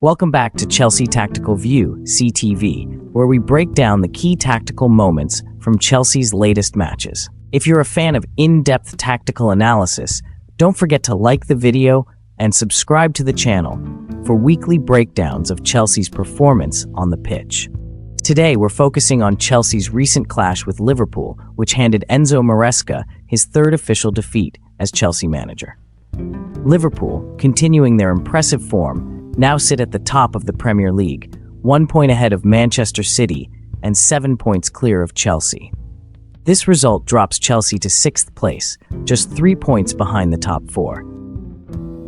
Welcome back to Chelsea Tactical View, CTV, where we break down the key tactical moments from Chelsea's latest matches. If you're a fan of in-depth tactical analysis, don't forget to like the video and subscribe to the channel for weekly breakdowns of Chelsea's performance on the pitch. Today, we're focusing on Chelsea's recent clash with Liverpool, which handed Enzo Maresca his third official defeat as Chelsea manager. Liverpool, continuing their impressive form, now sit at the top of the Premier League, 1 point ahead of Manchester City and 7 points clear of Chelsea. This result drops Chelsea to 6th place, just 3 points behind the top 4.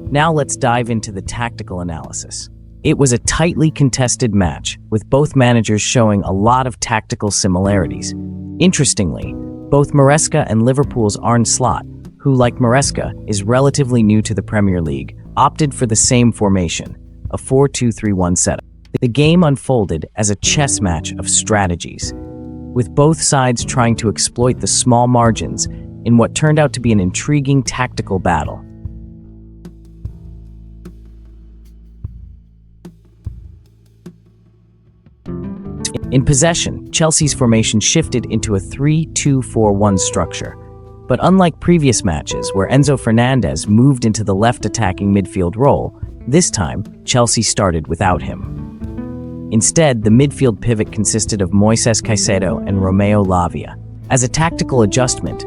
Now let's dive into the tactical analysis. It was a tightly contested match, with both managers showing a lot of tactical similarities. Interestingly, both Maresca and Liverpool's Arne Slot, who, like Maresca, is relatively new to the Premier League, opted for the same formation, a 4-2-3-1 setup. The game unfolded as a chess match of strategies, with both sides trying to exploit the small margins in what turned out to be an intriguing tactical battle. In possession, Chelsea's formation shifted into a 3-2-4-1 structure. But unlike previous matches where Enzo Fernandez moved into the left attacking midfield role, this time, Chelsea started without him. Instead, the midfield pivot consisted of Moises Caicedo and Romeo Lavia. As a tactical adjustment,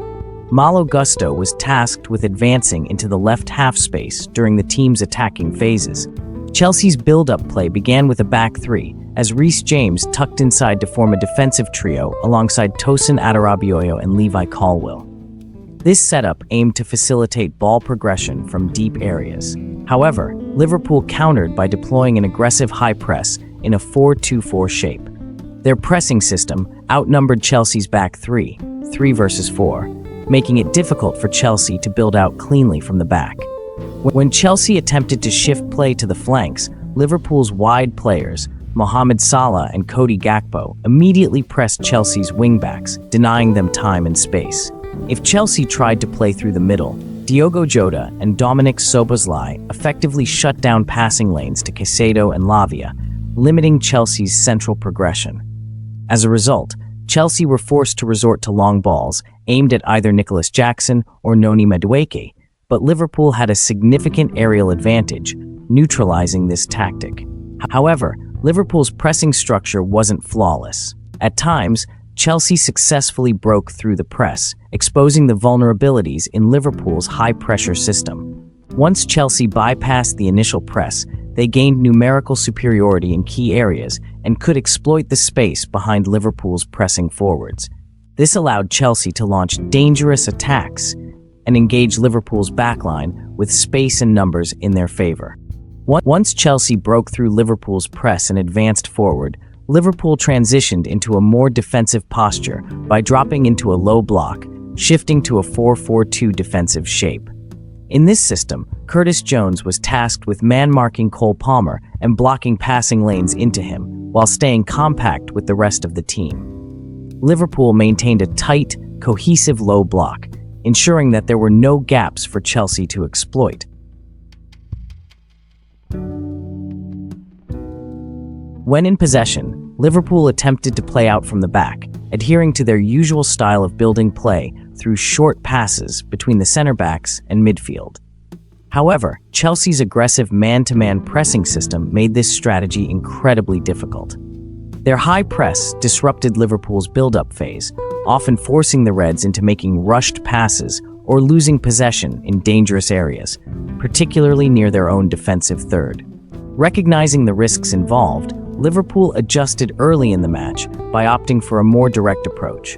Malo Gusto was tasked with advancing into the left half space during the team's attacking phases. Chelsea's build-up play began with a back three, as Reece James tucked inside to form a defensive trio alongside Tosin Adarabioyo and Levi Colwill. This setup aimed to facilitate ball progression from deep areas. However, Liverpool countered by deploying an aggressive high press in a 4-2-4 shape. Their pressing system outnumbered Chelsea's back three, 3 versus 4, making it difficult for Chelsea to build out cleanly from the back. When Chelsea attempted to shift play to the flanks, Liverpool's wide players, Mohamed Salah and Cody Gakpo, immediately pressed Chelsea's wingbacks, denying them time and space. If Chelsea tried to play through the middle, Diogo Jota and Dominic Szoboszlai effectively shut down passing lanes to Caicedo and Lavia, limiting Chelsea's central progression. As a result, Chelsea were forced to resort to long balls aimed at either Nicholas Jackson or Noni Madueke, but Liverpool had a significant aerial advantage, neutralizing this tactic. However, Liverpool's pressing structure wasn't flawless. At times, Chelsea successfully broke through the press, exposing the vulnerabilities in Liverpool's high-pressure system. Once Chelsea bypassed the initial press, they gained numerical superiority in key areas and could exploit the space behind Liverpool's pressing forwards. This allowed Chelsea to launch dangerous attacks and engage Liverpool's backline with space and numbers in their favor. Once Chelsea broke through Liverpool's press and advanced forward, Liverpool transitioned into a more defensive posture by dropping into a low block, shifting to a 4-4-2 defensive shape. In this system, Curtis Jones was tasked with man-marking Cole Palmer and blocking passing lanes into him, while staying compact with the rest of the team. Liverpool maintained a tight, cohesive low block, ensuring that there were no gaps for Chelsea to exploit. When in possession, Liverpool attempted to play out from the back, adhering to their usual style of building play through short passes between the center-backs and midfield. However, Chelsea's aggressive man-to-man pressing system made this strategy incredibly difficult. Their high press disrupted Liverpool's build-up phase, often forcing the Reds into making rushed passes or losing possession in dangerous areas, particularly near their own defensive third. Recognizing the risks involved, Liverpool adjusted early in the match by opting for a more direct approach.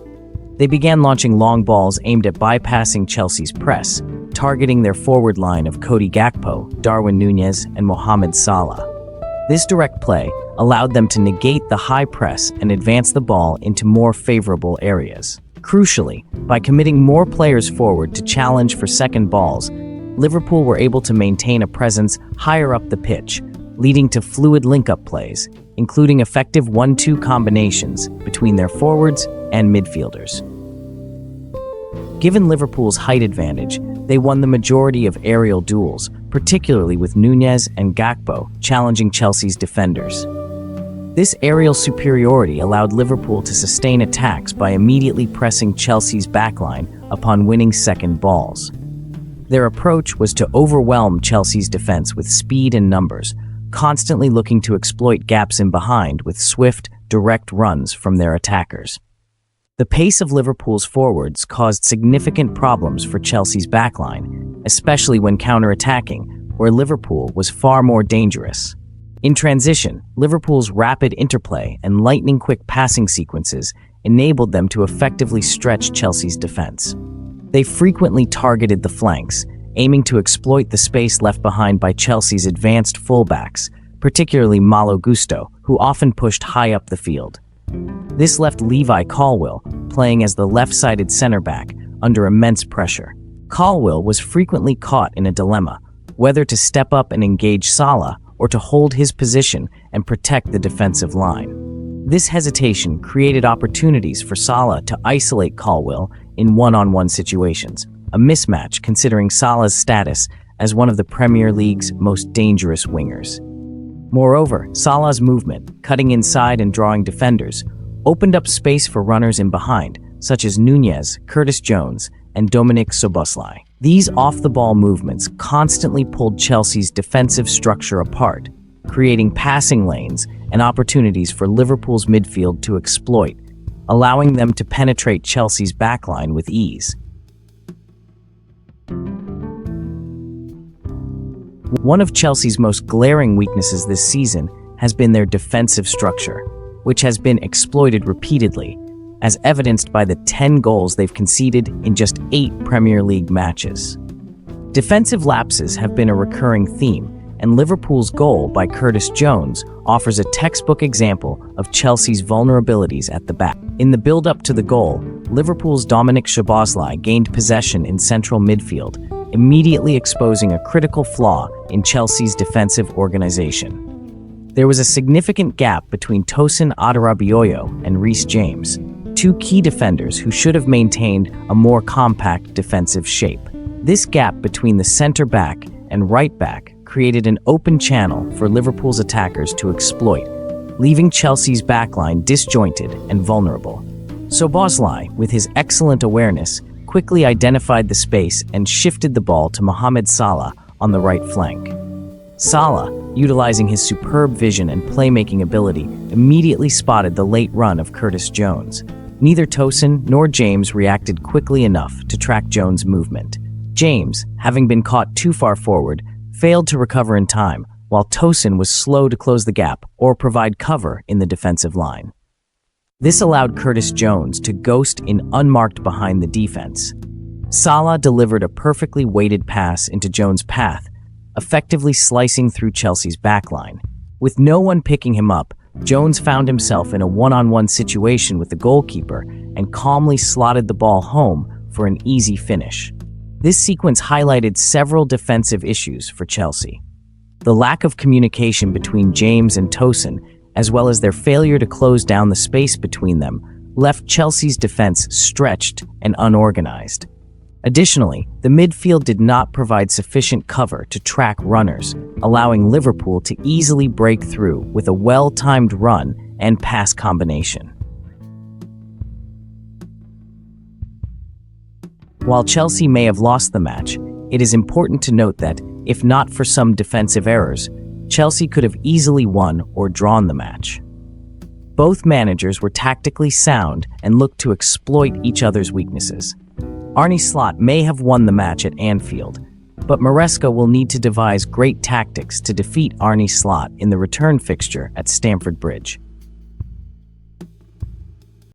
They began launching long balls aimed at bypassing Chelsea's press, targeting their forward line of Cody Gakpo, Darwin Núñez, and Mohamed Salah. This direct play allowed them to negate the high press and advance the ball into more favorable areas. Crucially, by committing more players forward to challenge for second balls, Liverpool were able to maintain a presence higher up the pitch, leading to fluid link-up plays, including effective 1-2 combinations between their forwards and midfielders. Given Liverpool's height advantage, they won the majority of aerial duels, particularly with Nunez and Gakpo challenging Chelsea's defenders. This aerial superiority allowed Liverpool to sustain attacks by immediately pressing Chelsea's backline upon winning second balls. Their approach was to overwhelm Chelsea's defense with speed and numbers, constantly looking to exploit gaps in behind with swift, direct runs from their attackers. The pace of Liverpool's forwards caused significant problems for Chelsea's backline, especially when counter-attacking, where Liverpool was far more dangerous. In transition, Liverpool's rapid interplay and lightning-quick passing sequences enabled them to effectively stretch Chelsea's defense. They frequently targeted the flanks, aiming to exploit the space left behind by Chelsea's advanced fullbacks, particularly Malo Gusto, who often pushed high up the field. This left Levi Colwill playing as the left-sided center-back under immense pressure. Colwill was frequently caught in a dilemma, whether to step up and engage Salah or to hold his position and protect the defensive line. This hesitation created opportunities for Salah to isolate Colwill in one-on-one situations, a mismatch considering Salah's status as one of the Premier League's most dangerous wingers. Moreover, Salah's movement, cutting inside and drawing defenders, opened up space for runners in behind, such as Nunez, Curtis Jones, and Dominik Szoboszlai. These off-the-ball movements constantly pulled Chelsea's defensive structure apart, creating passing lanes and opportunities for Liverpool's midfield to exploit, allowing them to penetrate Chelsea's backline with ease. One of Chelsea's most glaring weaknesses this season has been their defensive structure, which has been exploited repeatedly, as evidenced by the 10 goals they've conceded in just 8 Premier League matches. Defensive lapses have been a recurring theme, and Liverpool's goal by Curtis Jones offers a textbook example of Chelsea's vulnerabilities at the back. In the build-up to the goal, Liverpool's Dominik Szoboszlai gained possession in central midfield, immediately exposing a critical flaw in Chelsea's defensive organization. There was a significant gap between Tosin Adarabioyo and Reece James, two key defenders who should have maintained a more compact defensive shape. This gap between the center-back and right-back created an open channel for Liverpool's attackers to exploit, leaving Chelsea's backline disjointed and vulnerable. Szoboszlai, with his excellent awareness, quickly identified the space and shifted the ball to Mohamed Salah on the right flank. Salah, utilizing his superb vision and playmaking ability, immediately spotted the late run of Curtis Jones. Neither Tosin nor James reacted quickly enough to track Jones' movement. James, having been caught too far forward, failed to recover in time, while Tosin was slow to close the gap or provide cover in the defensive line. This allowed Curtis Jones to ghost in unmarked behind the defense. Salah delivered a perfectly weighted pass into Jones' path, effectively slicing through Chelsea's backline. With no one picking him up, Jones found himself in a one-on-one situation with the goalkeeper and calmly slotted the ball home for an easy finish. This sequence highlighted several defensive issues for Chelsea. The lack of communication between James and Tosin, as well as their failure to close down the space between them, left Chelsea's defense stretched and unorganized. Additionally, the midfield did not provide sufficient cover to track runners, allowing Liverpool to easily break through with a well-timed run and pass combination. While Chelsea may have lost the match, it is important to note that, if not for some defensive errors, Chelsea could have easily won or drawn the match. Both managers were tactically sound and looked to exploit each other's weaknesses. Arne Slot may have won the match at Anfield, but Maresca will need to devise great tactics to defeat Arne Slot in the return fixture at Stamford Bridge.